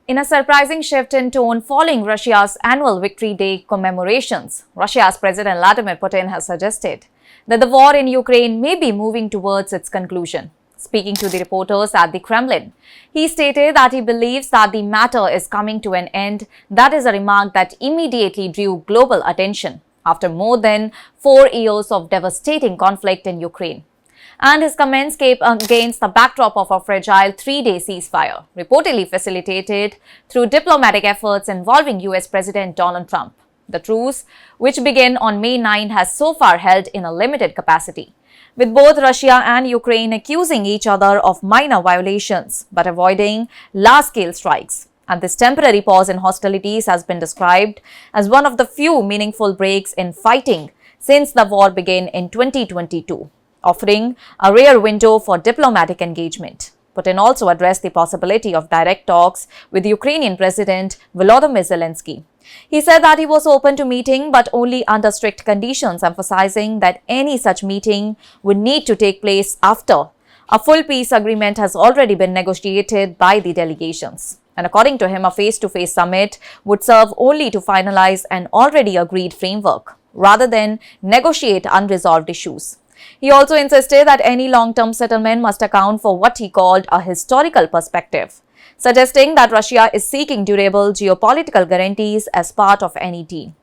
In a surprising shift in tone following Russia's annual Victory Day commemorations, Russia's President Vladimir Putin has suggested that the war in Ukraine may be moving towards its conclusion. Speaking to the reporters at the Kremlin, he stated that he believes that the matter is coming to an end. That is a remark that immediately drew global attention after more than 4 years of devastating conflict in Ukraine. And his comments came against the backdrop of a fragile 3-day ceasefire, reportedly facilitated through diplomatic efforts involving US President Donald Trump. The truce, which began on May 9, has so far held in a limited capacity, with both Russia and Ukraine accusing each other of minor violations but avoiding large-scale strikes. And this temporary pause in hostilities has been described as one of the few meaningful breaks in fighting since the war began in 2022. Offering a rare window for diplomatic engagement. Putin also addressed the possibility of direct talks with Ukrainian President Volodymyr Zelensky. He said that he was open to meeting but only under strict conditions, emphasizing that any such meeting would need to take place after a full peace agreement has already been negotiated by the delegations. And according to him, a face-to-face summit would serve only to finalize an already agreed framework, rather than negotiate unresolved issues. He also insisted that any long-term settlement must account for what he called a historical perspective, suggesting that Russia is seeking durable geopolitical guarantees as part of any deal.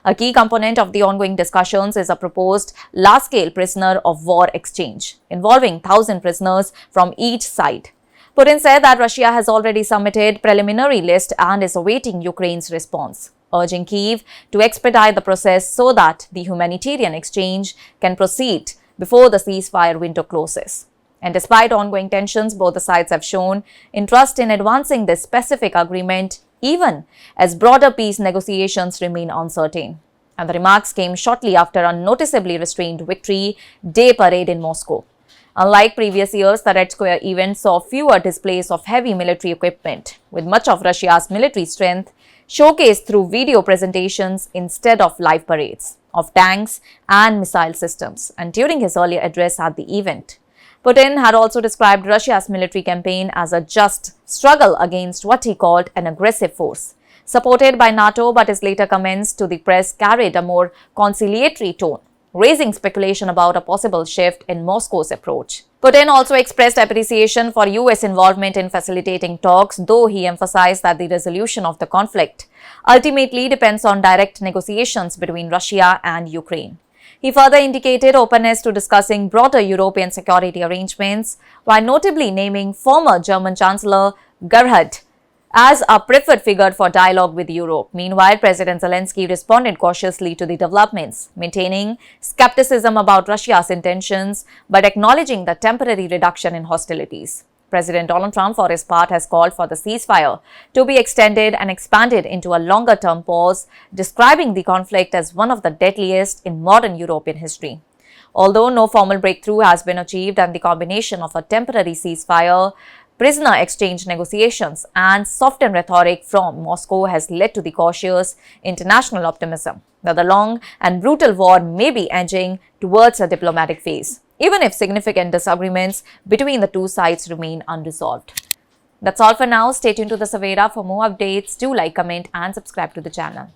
A key component of the ongoing discussions is a proposed large-scale prisoner of war exchange, involving 1,000 prisoners from each side. Putin said that Russia has already submitted preliminary list and is awaiting Ukraine's response, urging Kyiv to expedite the process so that the humanitarian exchange can proceed before the ceasefire window closes. And despite ongoing tensions, both the sides have shown interest in advancing this specific agreement, even as broader peace negotiations remain uncertain. And the remarks came shortly after a noticeably restrained Victory Day parade in Moscow. Unlike previous years, the Red Square event saw fewer displays of heavy military equipment, with much of Russia's military strength showcased through video presentations instead of live parades of tanks and missile systems. And during his earlier address at the event, Putin had also described Russia's military campaign as a just struggle against what he called an aggressive force, supported by NATO, but his later comments to the press carried a more conciliatory tone, raising speculation about a possible shift in Moscow's approach. Putin also expressed appreciation for US involvement in facilitating talks, though he emphasized that the resolution of the conflict ultimately depends on direct negotiations between Russia and Ukraine. He further indicated openness to discussing broader European security arrangements, while notably naming former German Chancellor Gerhard as a preferred figure for dialogue with Europe. Meanwhile, President Zelensky responded cautiously to the developments, maintaining skepticism about Russia's intentions but acknowledging the temporary reduction in hostilities. President Donald Trump, for his part, has called for the ceasefire to be extended and expanded into a longer-term pause, describing the conflict as one of the deadliest in modern European history. Although no formal breakthrough has been achieved and the combination of a temporary ceasefire, prisoner exchange negotiations and softened rhetoric from Moscow has led to the cautious international optimism that the long and brutal war may be edging towards a diplomatic phase, even if significant disagreements between the two sides remain unresolved. That's all for now. Stay tuned to the Savera for more updates. Do like, comment and subscribe to the channel.